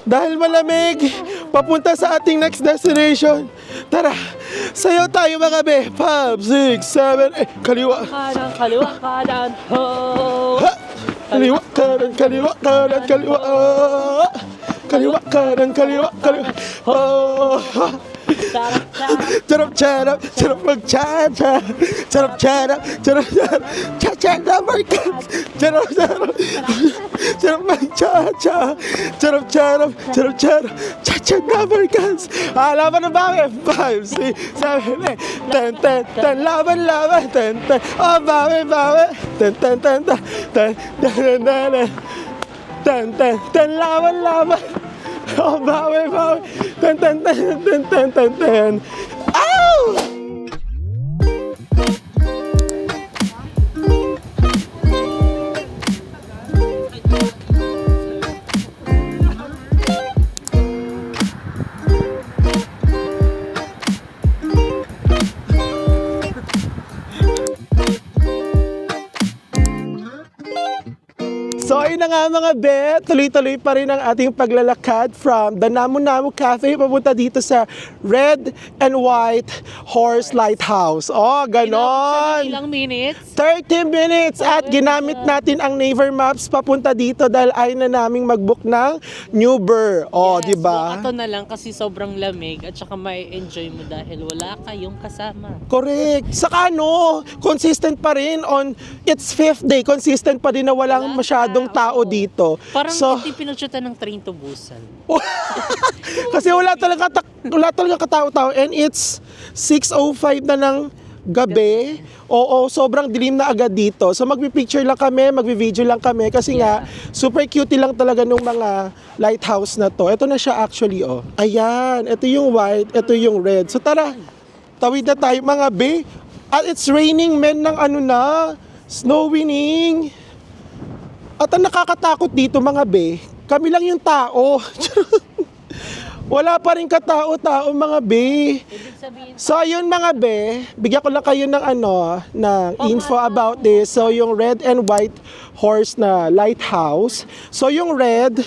Dahil malamig, papunta sa ating next destination. Tara, sayaw tayo mga be. 5, 6, 7, kaliwa. Kanan, kaliwa, kanan, ho! Ha! Kaliwa, kanan, kaliwa, kanan, kaliwa. Kaliwa, kanan, kaliwa, kaliwa. Charap, charap, charap mag-cha-cha. Charap, charap, charap, charap. Cha-cha number cuts. Charap, charap. Charap mag-cha-cha. Charap, charap, charap, charap. Cha-cha number cuts. Laban na bawi. 5, 6, 7, 8. 10, laban, laban. 10. Bawi, bawi. 10. 10, laban, laban. Bawi. 10. Ow! So ayun na nga mga bet, tuloy-tuloy pa rin ang ating paglalakad from the Namu-Namu Cafe papunta dito sa Red and White Horse Lighthouse. Oh, ganon. Ilang minutes? 30 minutes at ginamit natin ang Naver Maps papunta dito dahil ayaw na naming mag-book ng Uber. Oh, Yes, di ba? bukato na lang kasi sobrang lamig at saka may enjoy mo dahil wala kayong kasama. Correct. Saka consistent pa rin on its 5th day. Consistent pa rin na walang masyadong tao dito. Parang So, hindi pinagsyutan ng train to Busan. kasi wala talaga katao-tao and it's 6:05 na ng gabi. Oo, sobrang dilim na agad dito. So magpi-picture lang kami, magvi-video lang kami kasi nga super cute lang talaga nung mga lighthouse na to. Ito na siya actually, oh. Ayan, ito yung white, ito yung red. So tara, tawid na tayo mga be. At it's raining men ng snowing. At ang nakakatakot dito mga be, kami lang yung tao. Wala pa rin katao-tao mga be. So ayun mga be, bigyan ko lang kayo ng ng info about this. So yung Red and White Horse na lighthouse. So yung red,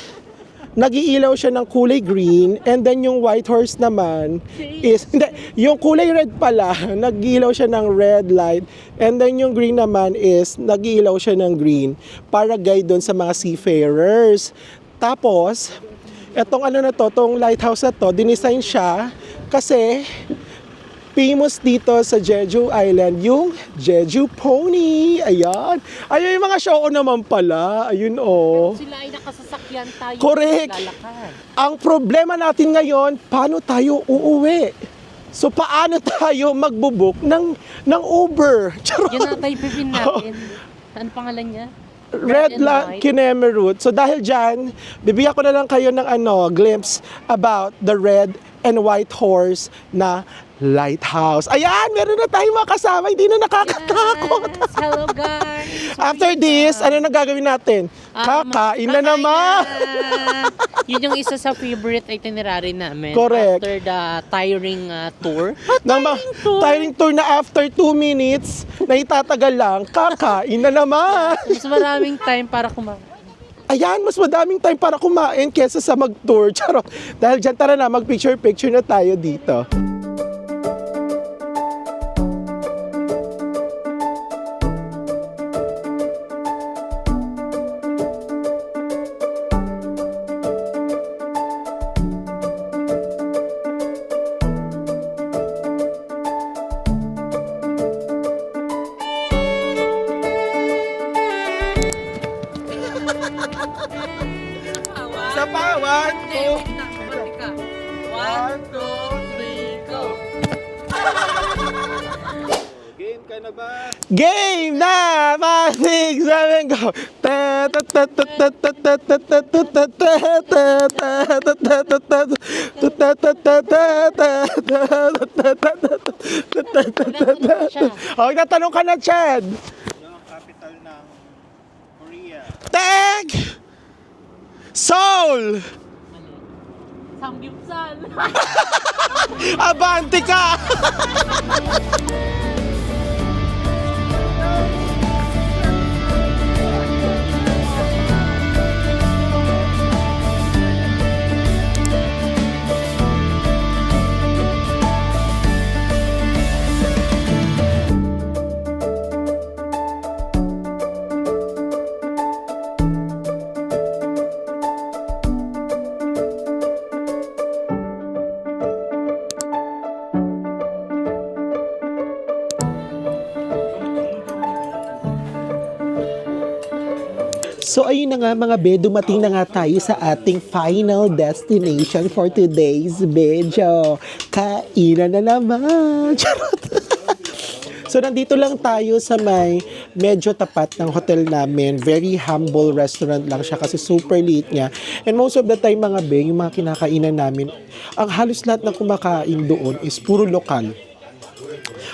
nag-iilaw siya ng kulay green, and then yung white horse naman is, hindi, yung kulay red pala, nag-iilaw siya ng red light, and then yung green naman is, nag-iilaw siya ng green, para guide doon sa mga seafarers. Tapos, etong tong lighthouse na to, dinisign siya, kasi, famous dito sa Jeju Island, yung Jeju Pony. Ayan. Ayun yung mga show naman pala. Ayun, oh. Sila ay nakasasakyan sasakyan tayo. Correct. Lalakad. Ang problema natin ngayon, paano tayo uuwi? So paano tayo magbubuk ng Uber? Charot. Yan na tayo pipin natin. Ano pangalan niya? Red and Light White. Kinemerut. So dahil dyan, bibigyan ko na lang kayo ng glimpse about the red and white horse na lighthouse. Ayan, meron na tayong mga kasama, hindi na nakakatakot. Yes. Hello guys. After this, ano na gagawin natin? Kakain na naman. Yun yung isa sa favorite itinerary namin. Correct. After the tiring tour. Tiring tour na after 2 minutes, na itatagal lang, kakain na naman. Mas maraming time para kumain. Ayan, mas madaming time para kumain kesa sa mag-tour. Charot. Dahil dyan, tara na, mag-picture-picture na tayo dito. Sa pa, 1, 2, 1, 2, 3, go! Game ka na ba? Game na! 5, 6, 7, go! Okay, natanong ka na, Chad. Ano ang capital ng Korea? Tag! Seoul! Samgyupsal. Abante ka! So ayun na nga mga be, dumating na nga tayo sa ating final destination for today's video. Kainan na naman! Charot! So nandito lang tayo sa may medyo tapat ng hotel namin. Very humble restaurant lang siya kasi super liit niya. And most of the time mga be, yung mga kinakainan namin, ang halos lahat ng kumakain doon is puro lokal.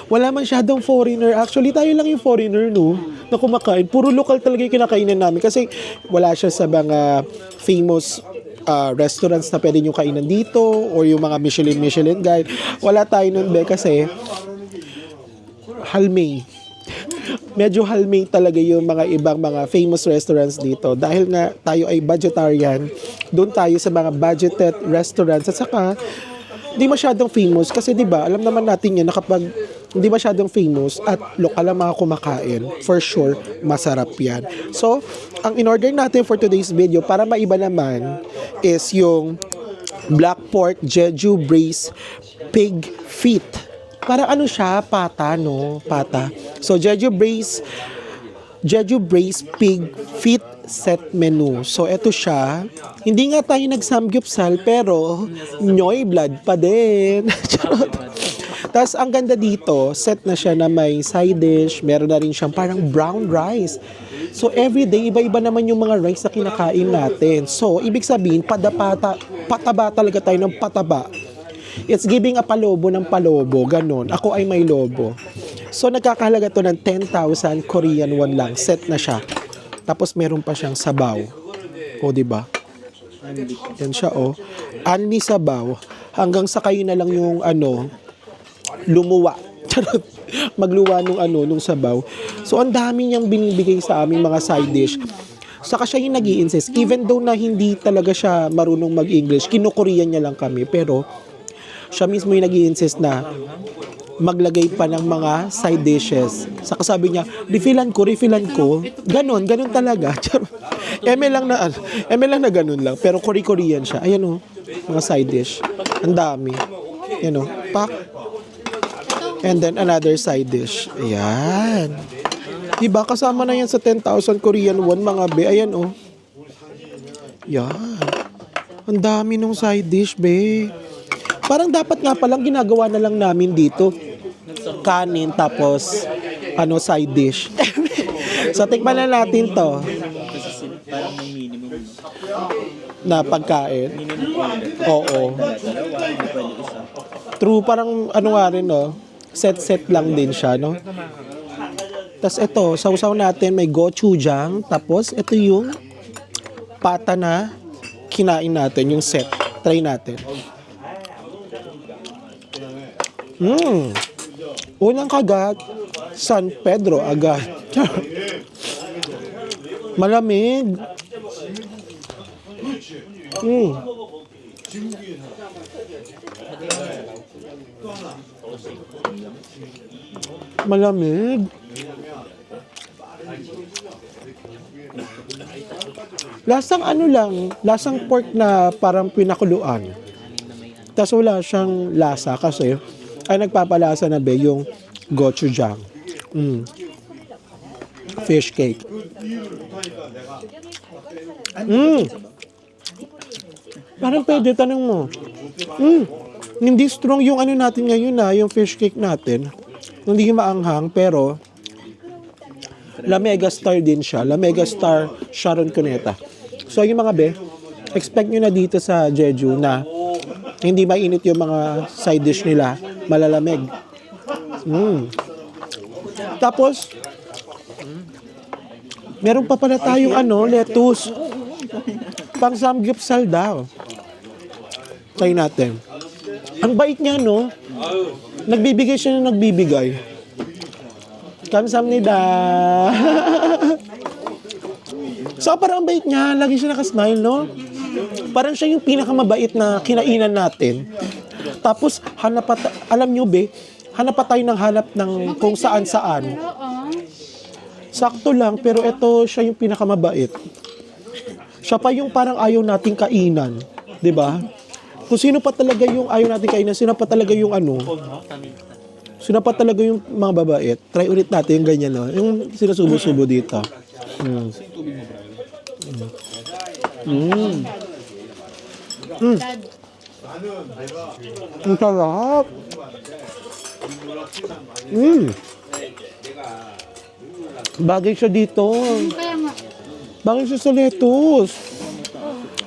Wala masyadong foreigner. Actually, tayo lang yung foreigner, no? Na kumakain. Puro local talaga yung kinakainan namin. Kasi wala siya sa mga famous restaurants na pwede nyo kainan dito or yung mga Michelin guide. Wala tayo nun, be, kasi halmay. Medyo halmay talaga yung mga ibang mga famous restaurants dito. Dahil nga tayo ay budgetarian, doon tayo sa mga budgeted restaurants. At saka, hindi masyadong famous kasi 'di ba alam naman natin yan na kapag hindi masyadong famous at lokal ang mga kumakain, for sure masarap yan. So ang in-order natin for today's video para maiba naman is yung black pork Jeju braised pig feet. Para ano siya, pata, no? Pata. So Jeju braised pig feet set menu. So, eto siya. Hindi nga tayo nag-samgyupsal, pero Nyoy blood pa din. Charot. Tapos, ang ganda dito, set na siya na may side dish. Meron na rin siyang parang brown rice. So, everyday, iba-iba naman yung mga rice na kinakain natin. So, ibig sabihin, pataba talaga tayo ng pataba. It's giving a palobo ng palobo. Ganon. Ako ay may lobo. So, nagkakahalaga to ng 10,000 Korean won lang. Set na siya. Tapos meron pa siyang sabaw. O, di ba? Yan siya, o. Anli sabaw. Hanggang sa kayo na lang yung, lumuwa. Charot. Magluwa nung sabaw. So, ang dami niyang binibigay sa aming mga side dish. Saka siya yung nag-i-insist. Even though na hindi talaga siya marunong mag-English, kinu-Korean niya lang kami. Pero, siya mismo yung nag-i-insist na maglagay pa ng mga side dishes. Saka sabi niya, refillan ko. Ganon talaga. Eme lang na ganon lang. Pero Korean siya. Ayan o, mga side dish. Ang dami. Ayan o, pak. And then another side dish. Ayan. Diba, kasama na yan sa 10,000 Korean won, mga be. Ayan o. Yan. Ang dami ng side dish, be. Parang dapat nga palang ginagawa na lang namin dito. Kanin, tapos side dish. So, tikman na natin to. Parang may minimum. Na pagkain. Oo. Dalawa, hindi pwede isa. True, parang nga rin, no? Set lang din siya, no? Tapos ito, sausaw natin, may gochujang. Tapos ito yung pata na kinain natin, yung set. Try natin. Unang kagat, San Pedro agad. Malamig. Malamig. Lasang lasang pork na parang pinakuluan. Tapos wala siyang lasa kasi ay nagpapalasa na yung gochujang. Fish cake. Parang pwede, tanong mo. Hindi strong yung natin ngayon yung fish cake natin. Hindi maanghang, pero La Mega Star din siya. La Mega Star Sharon Cuneta. So yung mga be, expect nyo na dito sa Jeju na hindi mainit yung mga side dish nila, malalamig. Tapos, meron pa pala tayong lettuce. Pang samgyeopsal daw. Try natin. Ang bait niya, no? Nagbibigay siya na nagbibigay. Kamsahamnida. So, parang ang bait niya. Lagi siya nakasmile, no? Parang siya yung pinakamabait na kinainan natin. Tapos, alam nyo, be, hanap pa tayo ng hanap ng kung saan-saan. Sakto lang, pero ito siya yung pinakamabait. Siya pa yung parang ayaw nating kainan. 'Di ba? Kung sino pa talaga yung ayaw nating kainan, sino pa talaga yung sino pa talaga yung mga babait. Try ulit natin yung ganyan, no? Yung sinusubo-subo dito. Ang sarap. Bagay siya dito. Kaya nga. Bagay siya sa lettuce.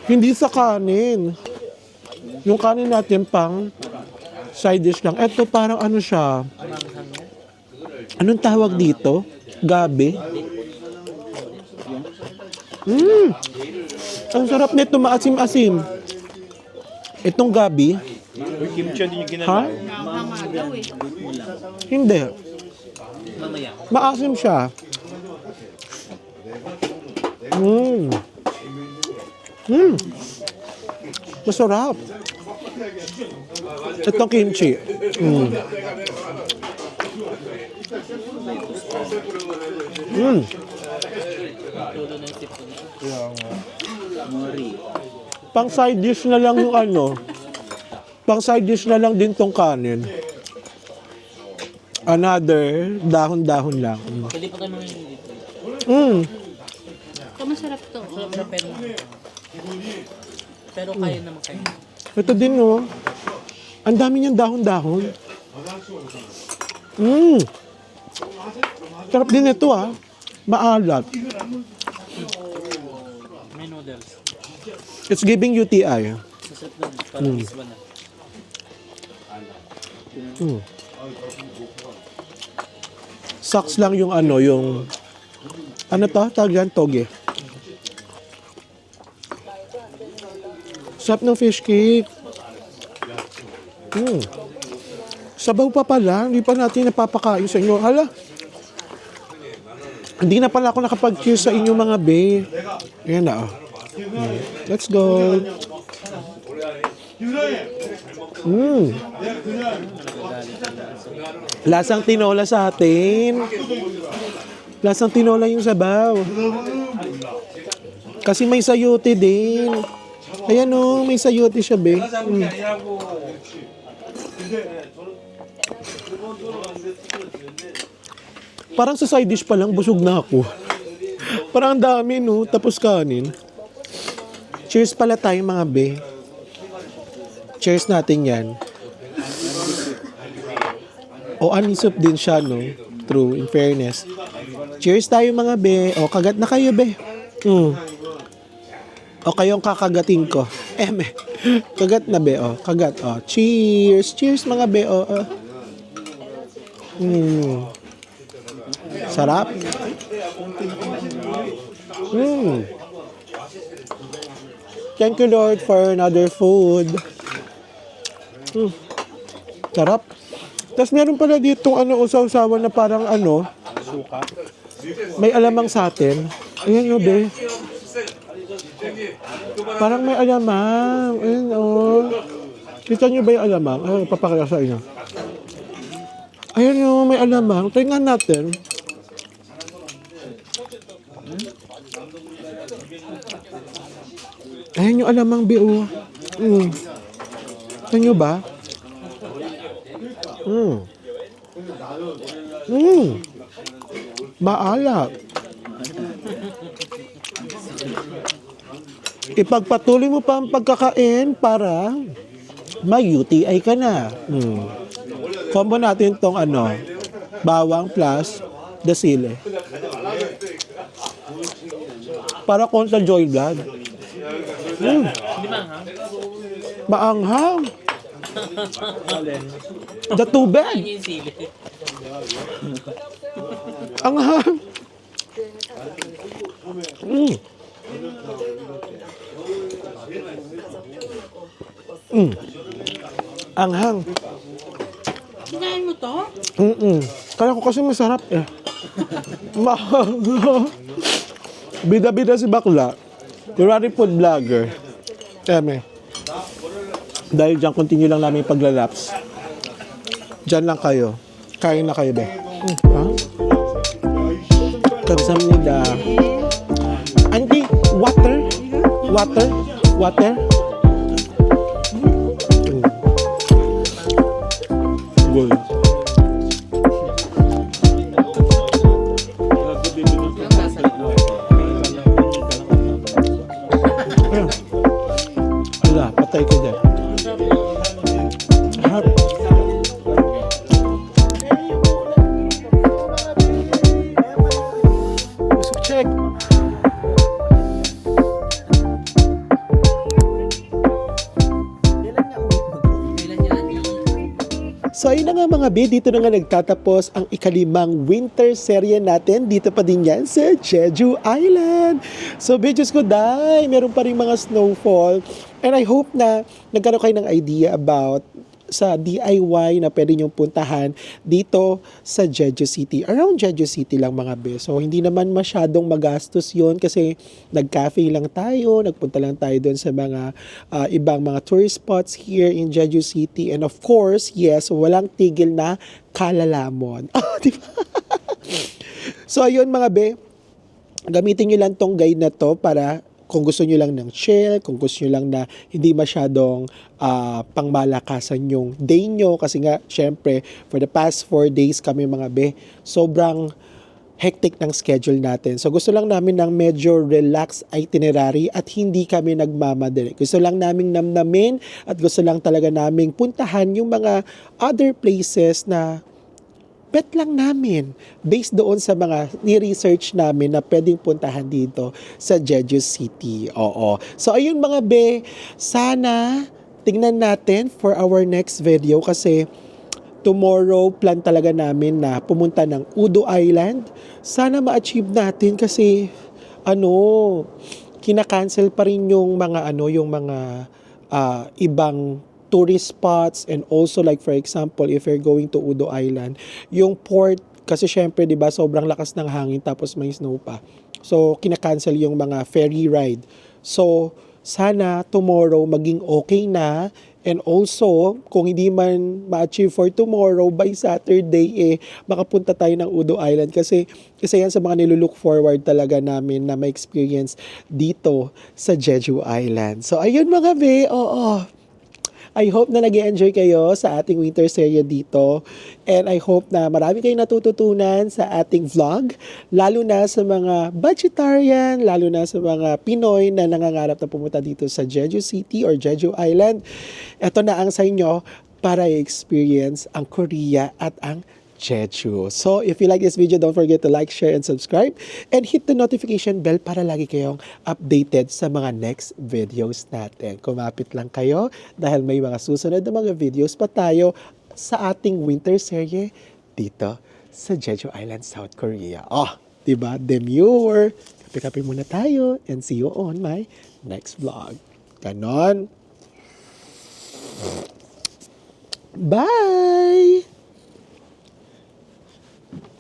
Hindi sa kanin. Yung kanin natin pang side dish lang. Ito parang siya. Anong tawag dito? Gabi? Ang sarap nito, maasim-asim. Itong gabi. Kimchi din yung ginagawa. Ha? Nakakanga daw eh. Hindi. Mamaya. Maasim siya. Masarap. Itong kimchi. Pang side dish na lang yung Pang side dish na lang din tong kanin. Another dahon-dahon lang. Pwede pa tayo mga dito. Ito masarap to. Sarap na pero kaya naman kayo. Ito din, no? Ang dami niyang dahon-dahon. Sarap din ito, maalat. May noodles. It's giving UTI. Sasarap na parang isba na. Sucks lang yung yung tawag yan? Toge. Sarap ng fish cake. Sabaw pa pala. Hindi pa natin napapakain sa inyo. Hala. Hindi na pala ako nakapag-cheers sa inyo mga be. Ayan na. Let's go. Lasang tinola sa atin. Lasang tinola yung sabaw. Kasi may sayote din. Ayan may sayote siya, be. Parang sa side dish pa lang, busog na ako. Parang ang dami, no? Tapos kanin. Cheers pala tayo mga be. Cheers natin yan. O, anisop din siya, no? True, in fairness. Cheers tayo mga be. O, kagat na kayo, be. O, kayong kakagatin ko. Kagat na, be. O, kagat. O, cheers. Cheers, mga be. O, sarap. Thank you, Lord, for another food. Sarap. Tapos meron pala dito usaw-sawan na parang may alamang sa atin. Ayan yun, be. Parang may alamang. Ayan, Kita nyo ba yung alamang? Papakita sa inyo. Ayan yun, may alamang. Tingnan natin. Ayan yung alamang, be. Tingnan nyo ba? Maalat. Ipagpatuloy mo pa ang pagkakain para may UTI ka na. Combo natin tong bawang plus dasile. Para kontra joy blood. Hindi maanghang? Maanghang. The tubig. Yung sili. Anghang. Anghang. Kinain mo to? Kaya ko kasi masarap eh. Bida-bida si bakla. Kurari food vlogger. Teme. Dahil dyan, continue lang namin paglalaps. Dyan lang kayo. Kain na kayo, be. Ha? Kamsamnida. Auntie, water? Water? Water? Good. Wala, patay ko dyan. Harap. Check. So ayun na nga mga be, dito na nga nagtatapos ang ikalimang winter serye natin. Dito pa din yan sa Jeju Island. So Diyos ko dahil meron pa rin mga snowfall. And I hope na nagkaroon kayo ng idea about sa DIY na pwede nyong puntahan dito sa Jeju City. Around Jeju City lang mga be. So hindi naman masyadong magastos yon kasi nag-cafe lang tayo, nagpunta lang tayo doon sa mga ibang mga tourist spots here in Jeju City. And of course, yes, walang tigil na kalalamon. Diba? So ayun mga be, gamitin nyo lang tong guide na to para kung gusto nyo lang ng chill, kung gusto nyo lang na hindi masyadong pangmalakasan yung day nyo. Kasi nga, syempre, for the past 4 days kami mga be, sobrang hectic ng schedule natin. So gusto lang namin ng medyo relaxed itinerary at hindi kami nagmamadali. Gusto lang namin namnamin at gusto lang talaga namin puntahan yung mga other places na bet lang namin based doon sa mga ni-research namin na pwedeng puntahan dito sa Jeju City. Oo. So ayun mga be, sana tingnan natin for our next video kasi tomorrow plan talaga namin na pumunta ng Udo Island. Sana ma-achieve natin kasi kinakancel pa rin yung mga ibang tourist spots and also like for example if you're going to Udo Island, yung port kasi syempre 'di ba sobrang lakas ng hangin tapos may snow pa. So kinakancel yung mga ferry ride. So sana tomorrow maging okay na and also kung hindi man ma-achieve for tomorrow by Saturday makapunta tayo ng Udo Island kasi isa yan sa mga nilulook forward talaga namin na ma-experience dito sa Jeju Island. So ayun mga be, oo. I hope na nag-enjoy kayo sa ating winter serye dito. And I hope na marami kayong natututunan sa ating vlog. Lalo na sa mga budgetarian, lalo na sa mga Pinoy na nangangarap na pumunta dito sa Jeju City or Jeju Island. Ito na ang sa inyo para i-experience ang Korea at ang Jeju. So, if you like this video, don't forget to like, share, and subscribe. And hit the notification bell para lagi kayong updated sa mga next videos natin. Kumapit lang kayo dahil may mga susunod na mga videos pa tayo sa ating winter serye dito sa Jeju Island, South Korea. Oh, diba? Demure! Kape-kape muna tayo and see you on my next vlog. Ganon. Bye!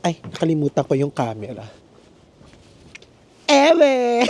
Ay, nakalimutan ko yung camera. Ewe!